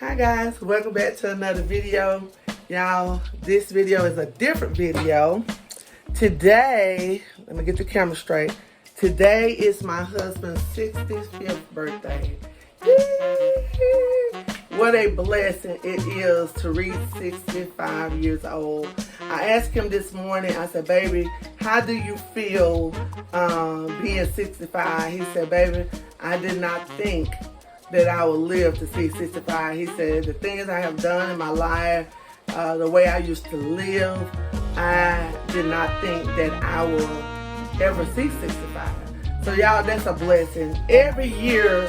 Hi guys, welcome back to another video. Y'all, this video is a different video. Today, let me get the camera straight. Today is my husband's 65th birthday. What a blessing it is to reach 65 years old. I asked him this morning, I said, baby, how do you feel being 65? He said, baby, I did not think that I would live to see 65. He said, the things I have done in my life, the way I used to live, I did not think that I would ever see 65. So y'all, that's a blessing. Every year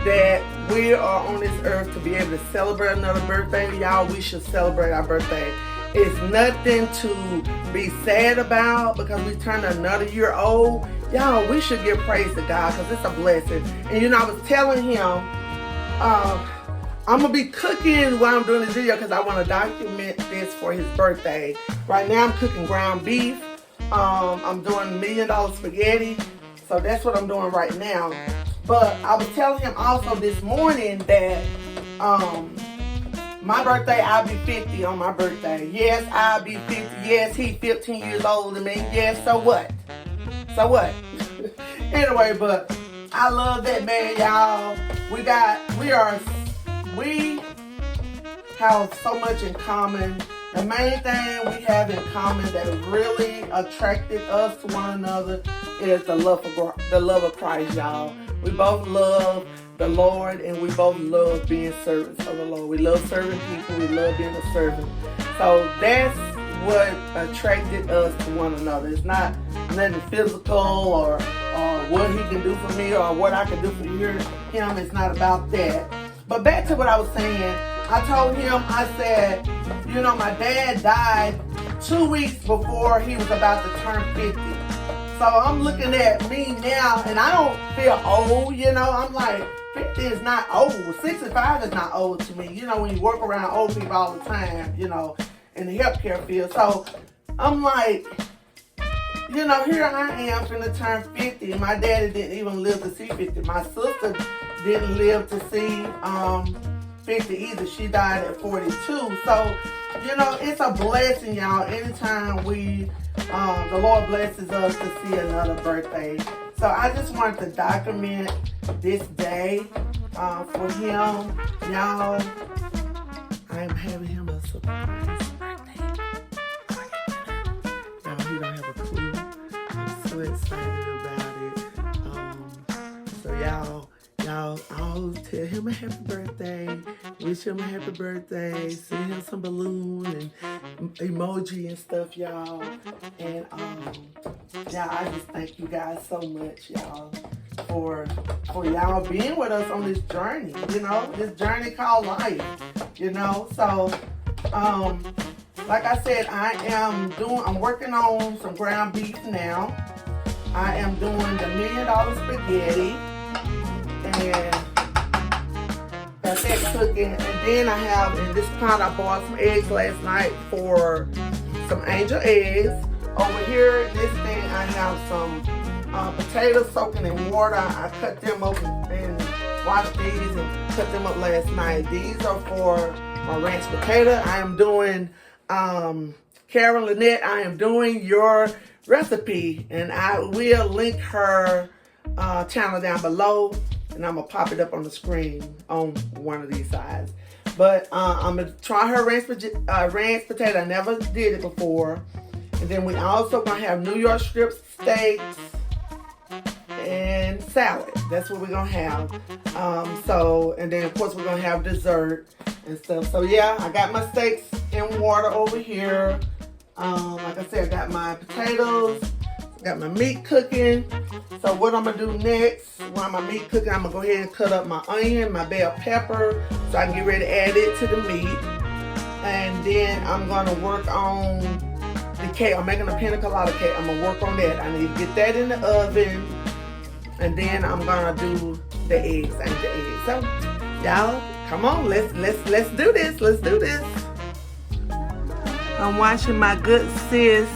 that we are on this earth to be able to celebrate another birthday, y'all, we should celebrate our birthday. It's nothing to be sad about because we turned another year old. Y'all, we should give praise to God because it's a blessing. And you know, I was telling him, I'm going to be cooking while I'm doing this video because I want to document this for his birthday. Right now I'm cooking ground beef. I'm doing $1 million spaghetti. So that's what I'm doing right now. But I was telling him also this morning that my birthday, I'll be 50 on my birthday. Yes, I'll be 50. Yes, he's 15 years older than me. Yes, so what? So what? Anyway, but I love that man, y'all. We have so much in common. The main thing we have in common that really attracted us to one another is the love of Christ, y'all. We both love the Lord and we both love being servants of the Lord. We love serving people. We love being a servant. So that's what attracted us to one another. It's not nothing physical or what he can do for me or what I can do for him. It's not about that. But back to what I was saying, I told him, I said, you know, my dad died 2 weeks before he was about to turn 50. So I'm looking at me now, and I don't feel old, you know. I'm like, 50 is not old. 65 is not old to me. You know, when you work around old people all the time, you know, in the healthcare field. So I'm like, you know, here I am finna turn 50. My daddy didn't even live to see 50. My sister didn't live to see 50 either. She died at 42. So, you know, it's a blessing, y'all. Anytime the Lord blesses us to see another birthday. So I just wanted to document this day for him. Y'all, I am having him a surprise birthday. Y'all, he don't have a clue. I'm so excited about it. So y'all, I'll tell him a happy birthday, wish him a happy birthday, send him some balloon and emoji and stuff, y'all. And yeah, I just thank you guys so much, y'all, for y'all being with us on this journey, you know, this journey called life, you know. So like I said, I'm working on some ground beef now. I am doing the $1 million spaghetti. And got that cooking. And then I have in this pot, I bought some eggs last night for some angel eggs. Over here in this thing, I have some potatoes soaking in water. I cut them up and washed these and cut them up last night. These are for my ranch potato. I am doing, Carol Lynette, I am doing your recipe. And I will link her channel down below. And I'm going to pop it up on the screen on one of these sides. But I'm going to try her ranch potato. I never did it before. And then we also going to have New York strip steaks and salad. That's what we're going to have. And then of course we're going to have dessert and stuff. So yeah, I got my steaks in water over here. Like I said, I got my potatoes. Got my meat cooking. So what I'm gonna do next, while my meat cooking, I'm gonna go ahead and cut up my onion, my bell pepper, so I can get ready to add it to the meat. And then I'm gonna work on the cake. I'm making a pina colada cake. I'm gonna work on that. I need to get that in the oven. And then I'm gonna do the eggs. I need the eggs. So y'all, come on, let's do this. Let's do this. I'm watching my good sis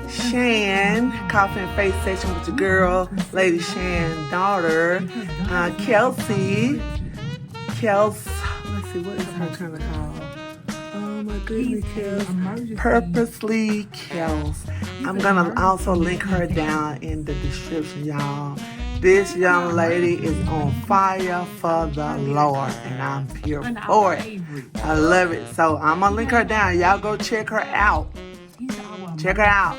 Shan, coffee and face session with your girl, Lady Shan's daughter, Kelsey. Let's see, what is her channel called? Oh my goodness, Kels. Purposely Kels. I'm gonna also link her down in the description, y'all. This young lady is on fire for the Lord, and I'm here for it. I love it. So I'm gonna link her down. Y'all go check her out. Check her out.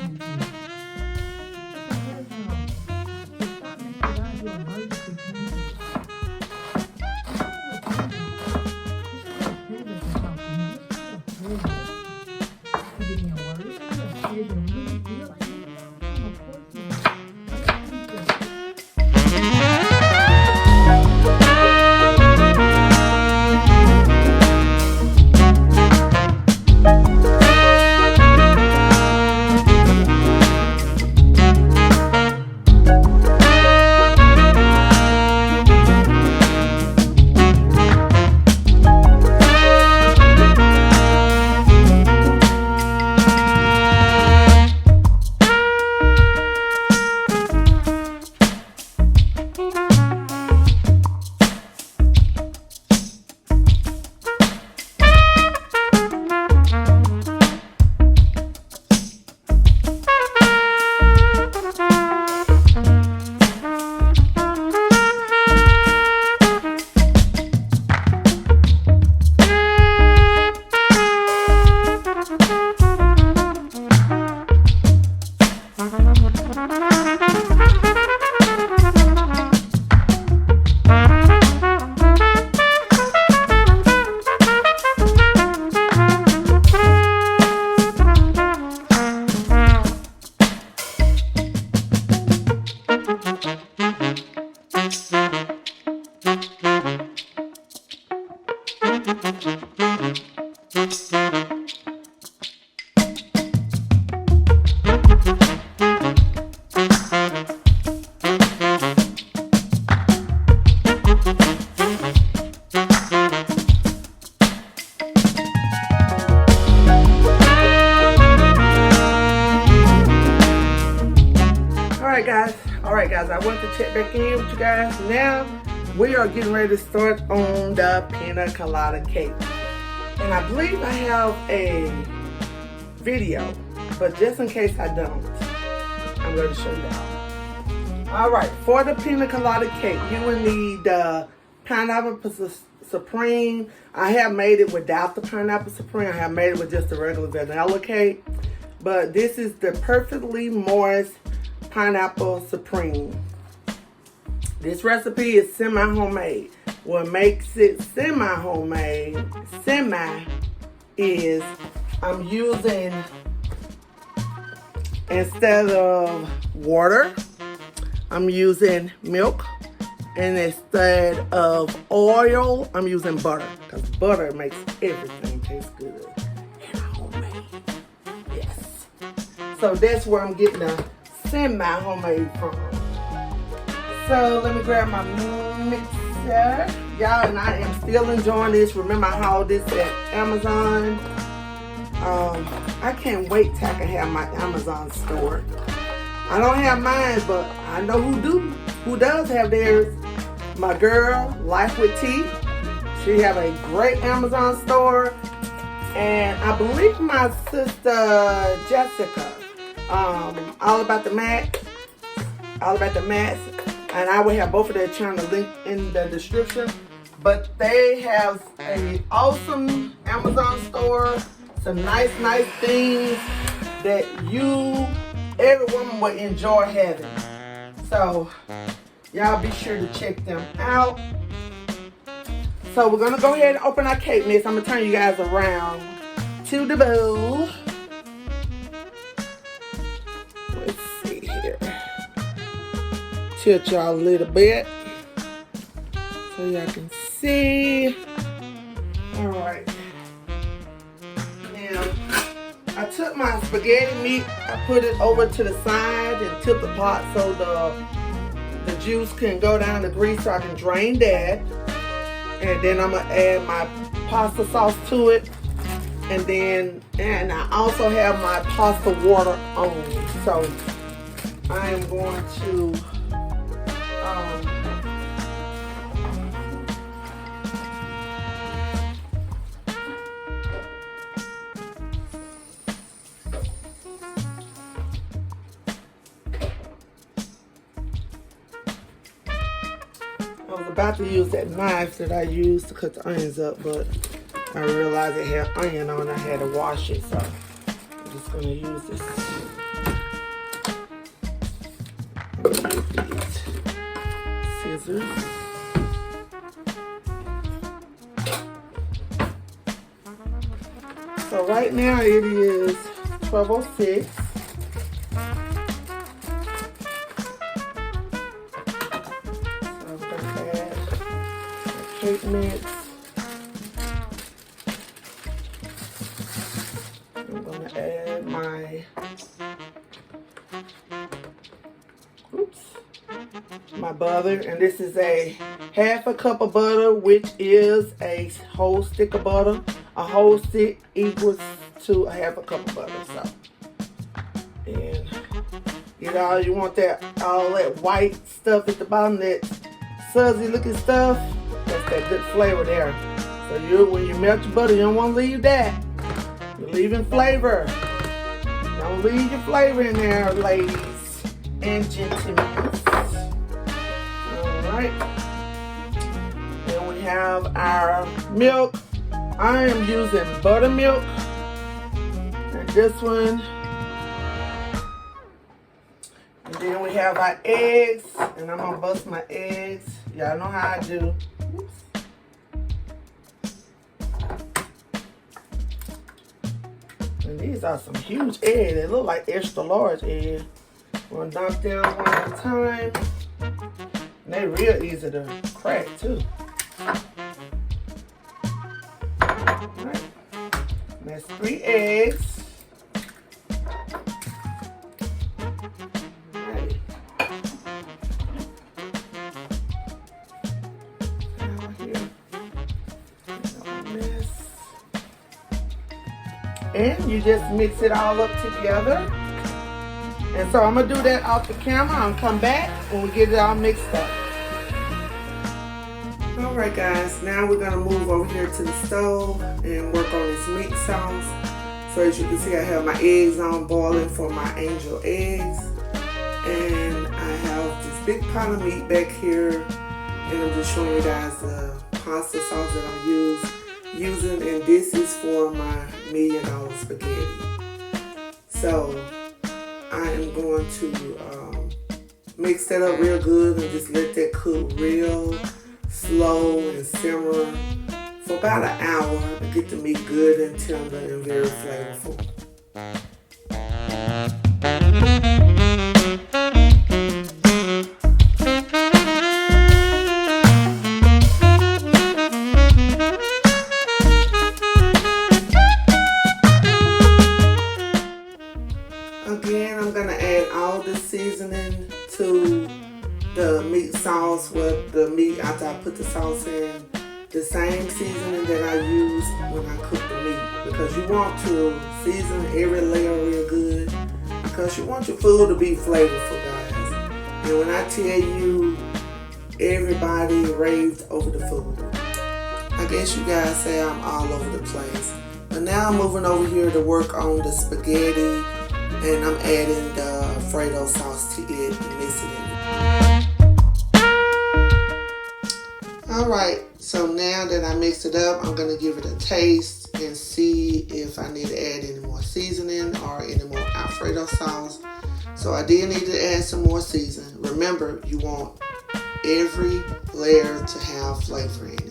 Alright guys, I want to check back in with you guys. Now we are getting ready to start on the pina colada cake. And I believe I have a video, but just in case I don't, I'm going to show y'all. Alright, for the pina colada cake, you will need the pineapple supreme. I have made it without the pineapple supreme. I have made it with just the regular vanilla cake. But this is the perfectly moist pineapple supreme. This recipe is semi-homemade. What makes it semi-homemade, is I'm using, instead of water, I'm using milk. And instead of oil, I'm using butter. Because butter makes everything taste good. And homemade. Yes. So that's where I'm getting the semi-homemade from. So let me grab my mixer. Y'all, and I am still enjoying this. Remember I hauled this at Amazon. I can't wait till I can have my Amazon store. I don't have mine, but I know who does have theirs. My girl, Life with T. She have a great Amazon store. And I believe my sister Jessica, all about the mats, and I will have both of their channel linked in the description. But they have an awesome Amazon store, some nice things that every woman would enjoy having. So y'all be sure to check them out. So we're gonna go ahead and open our cake mix. I'm gonna turn you guys around to the bowl. Let's see here. Tilt y'all a little bit so y'all can see. Alright. Now, I took my spaghetti meat, I put it over to the side and tipped the pot so the juice can go down the grease so I can drain that. And then I'm going to add my pasta sauce to it. And I also have my pasta water on. So I am going to was about to use that knife that I used to cut the onions up, but I realized it had onion on it. I had to wash it, so I'm just going to use this. Scissors. So right now it is 12:06. So I'm going to add the cake mix. I'm going to add my butter, and this is a half a cup of butter, which is a whole stick of butter. A whole stick equals to a half a cup of butter. So, and you want all that white stuff at the bottom, that sudsy looking stuff. That's that good flavor there. So when you melt your butter, you don't want to leave that. You're leaving flavor. Don't leave your flavor in there, ladies and gentlemen. Alright. Then we have our milk. I am using buttermilk. And this one. And then we have our eggs. And I'm going to bust my eggs. Y'all know how I do. Oops. And these are some huge eggs. They look like extra large eggs. I'm going to dump them one at a time. And they real easy to crack too. Alright. That's 3 eggs. Alright. Now here. And you just mix it all up together. And so I'm going to do that off the camera. I'll come back when we get it all mixed up. Alright guys, now we're going to move over here to the stove and work on this meat sauce. So as you can see, I have my eggs on boiling for my angel eggs. And I have this big pot of meat back here. And I'm just showing you guys the pasta sauce that I'm using. And this is for my $1 million spaghetti. So I am going to mix that up real good and just let that cook real slow and simmer for about an hour to get the meat good and tender and very flavorful. Again, I'm going to add all the seasoning to the meat sauce with the meat after I put the sauce in. The same seasoning that I use when I cook the meat, because you want to season every layer real good because you want your food to be flavorful, guys. And when I tell you, everybody raved over the food. I guess you guys say I'm all over the place. But now I'm moving over here to work on the spaghetti, and I'm adding the Alfredo sauce to it and mixing it. Alright, so now that I mixed it up, I'm going to give it a taste and see if I need to add any more seasoning or any more Alfredo sauce. So I did need to add some more seasoning. Remember, you want every layer to have flavor in it.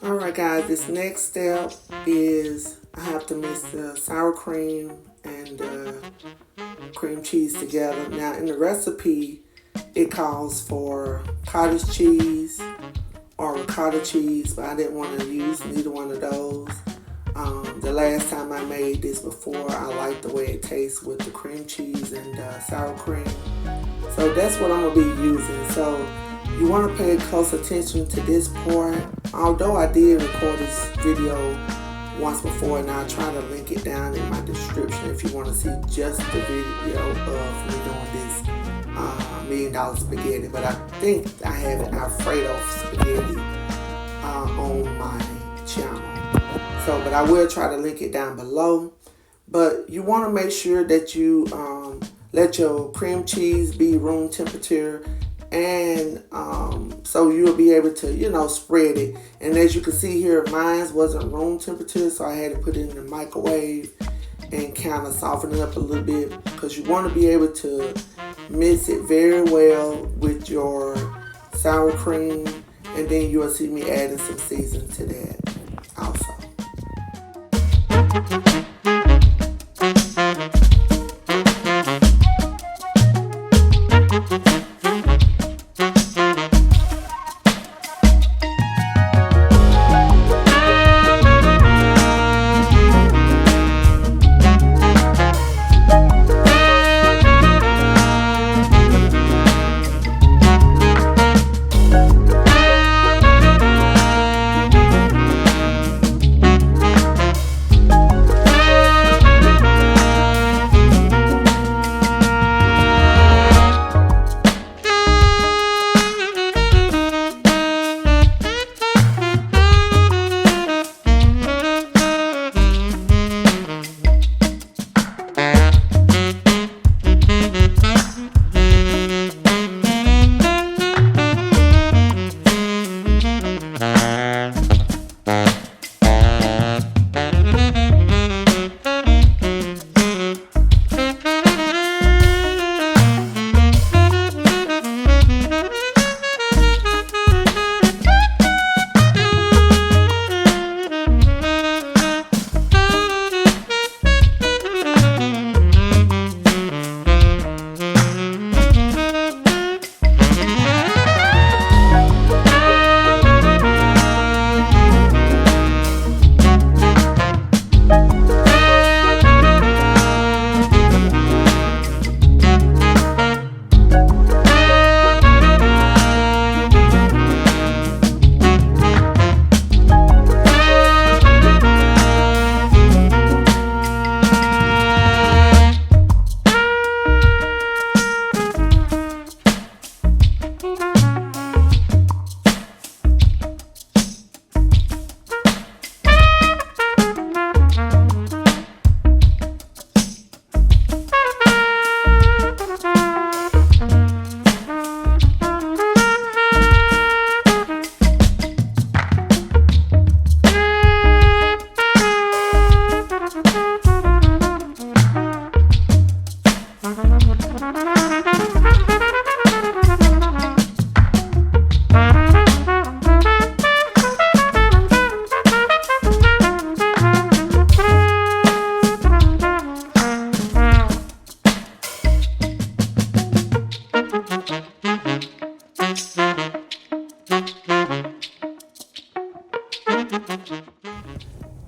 Alright guys, this next step is I have to mix the sour cream and cream cheese together. Now in the recipe, it calls for cottage cheese or ricotta cheese, but I didn't want to use neither one of those. The last time I made this before, I liked the way it tastes with the cream cheese and sour cream. So that's what I'm going to be using. So You want to pay close attention to this part. Although I did record this video once before, and I'll try to link it down in my description if you want to see just the video of me doing this $1 million spaghetti. But I think I have an Alfredo spaghetti on my channel. So, but I will try to link it down below. But you want to make sure that you let your cream cheese be room temperature, and so you'll be able to, you know, spread it. And as you can see here, mine wasn't room temperature, so I had to put it in the microwave and kind of soften it up a little bit, because you want to be able to mix it very well with your sour cream, and then you'll see me adding some seasoning to that also.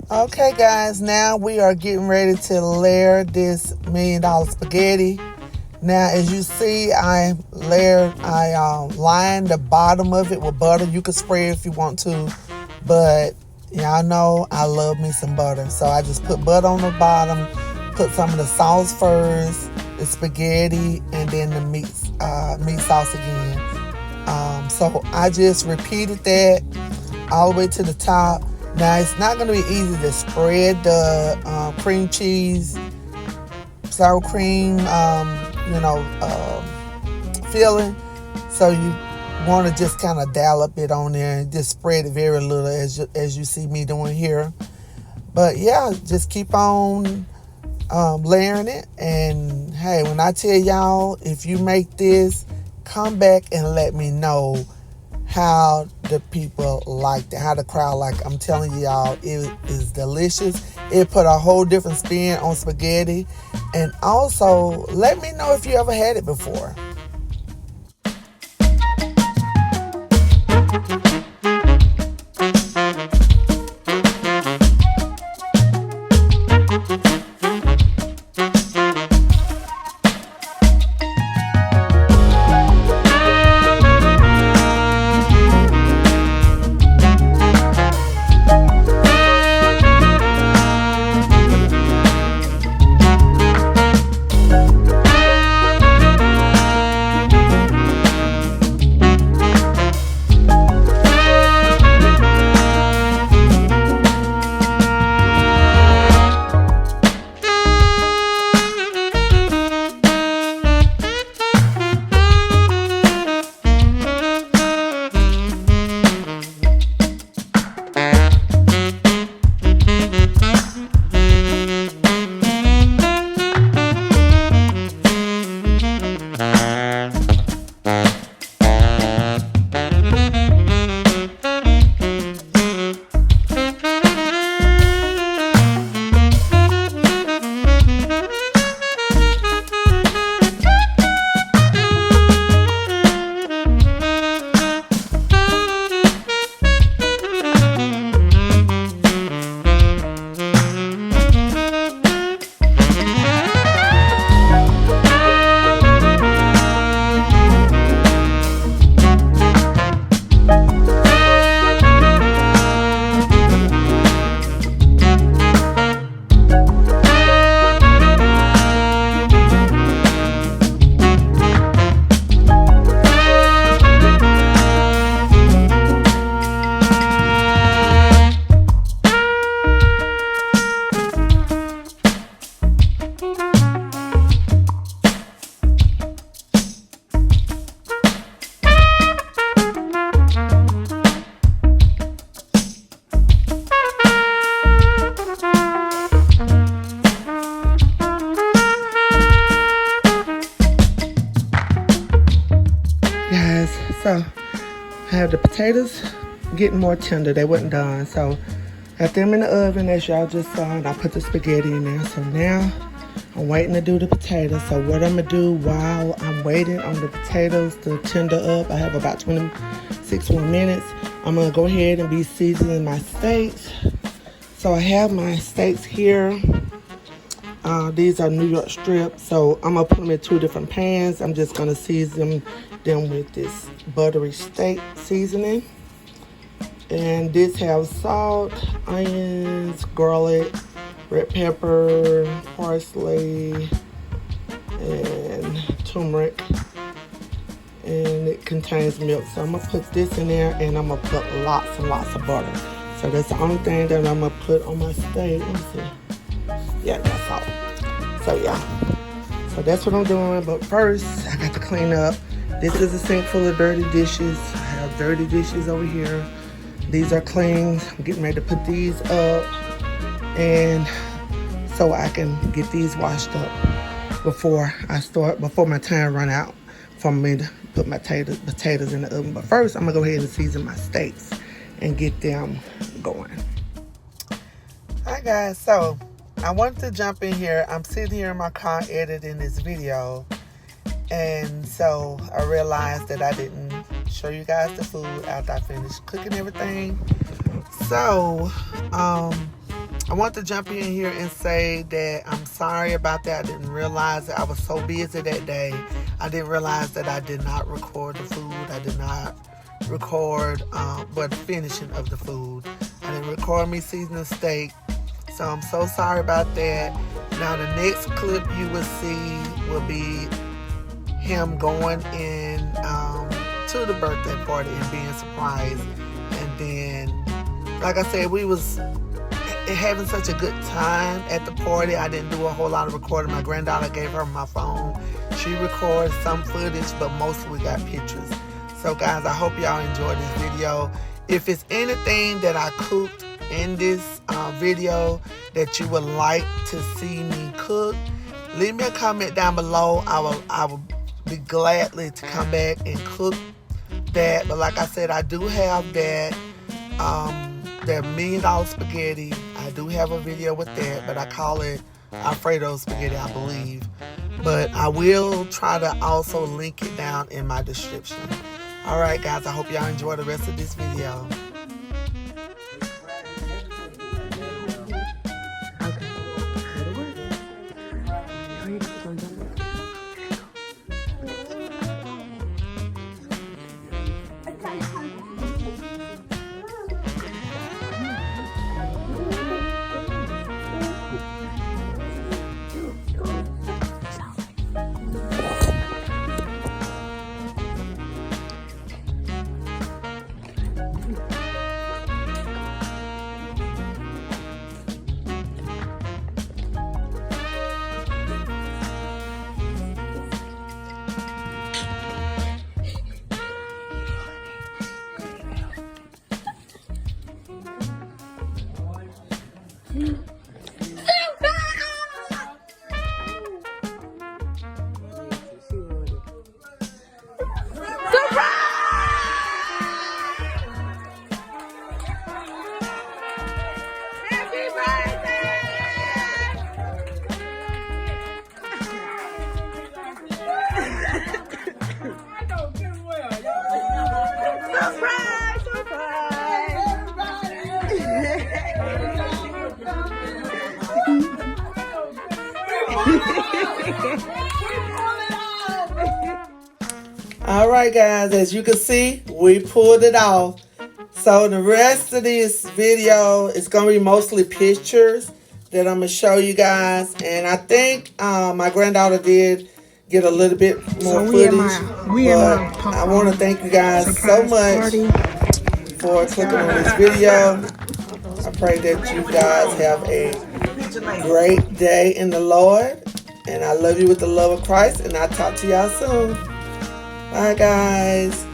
Okay guys, now we are getting ready to layer this $1 million spaghetti. Now as you see, I lined the bottom of it with butter. You can spray it if you want to, but y'all know I love me some butter. So I just put butter on the bottom, put some of the sauce first, the spaghetti, and then the meat sauce again. So I just repeated that all the way to the top. Now, it's not going to be easy to spread the cream cheese, sour cream, filling. So you want to just kind of dollop it on there and just spread it very little as you see me doing here. But yeah, just keep on layering it. And hey, when I tell y'all, if you make this, come back and let me know how the people liked it, how the crowd liked it. I'm telling y'all, it is delicious. It put a whole different spin on spaghetti. And also, let me know if you ever had it before. potatoes getting more tender. They wasn't done. So got them in the oven as y'all just saw, and I put the spaghetti in there. So now I'm waiting to do the potatoes. So what I'm gonna do while I'm waiting on the potatoes to tender up, I have about 26 more minutes. I'm gonna go ahead and be seasoning my steaks. So I have my steaks here. These are New York strips. So I'm gonna put them in 2 different pans. I'm just gonna season them with this buttery steak seasoning. And this has salt, onions, garlic, red pepper, parsley, and turmeric. And it contains milk. So I'm gonna put this in there, and I'm gonna put lots and lots of butter. So that's the only thing that I'm gonna put on my steak. Let me see. Yeah, that's all. So yeah. So that's what I'm doing. But first, I got to clean up. This is a sink full of dirty dishes. I have dirty dishes over here. These are clean. I'm getting ready to put these up, and so I can get these washed up before my time run out for me to put my potatoes in the oven. But first, I'm gonna go ahead and season my steaks and get them going. Hi guys, so I wanted to jump in here. I'm sitting here in my car editing this video, and so I realized that I didn't show you guys the food after I finished cooking everything. So I want to jump in here and say that I'm sorry about that. I didn't realize that I was so busy that day. I didn't realize that I did not record the food. I did not record the finishing of the food. I didn't record me seasoning steak. So I'm so sorry about that. Now the next clip you will see will be him going in to the birthday party and being surprised. And then, like I said, we was having such a good time at the party. I didn't do a whole lot of recording. My granddaughter gave her my phone. She recorded some footage, but mostly we got pictures. So guys, I hope y'all enjoyed this video. If it's anything that I cooked in this video that you would like to see me cook, leave me a comment down below. I will be gladly to come back and cook that. But like I said, I do have that $1 million spaghetti. I do have a video with that, but I call it Alfredo spaghetti, I believe. But I will try to also link it down in my description. Alright guys, I hope y'all enjoy the rest of this video. Alright guys, as you can see, we pulled it off. So the rest of this video is going to be mostly pictures that I'm going to show you guys. And I think my granddaughter did get a little bit more footage. But I want to thank you guys so much for clicking on this video. I pray that you guys have a great day in the Lord. And I love you with the love of Christ. And I'll talk to y'all soon. Bye, guys.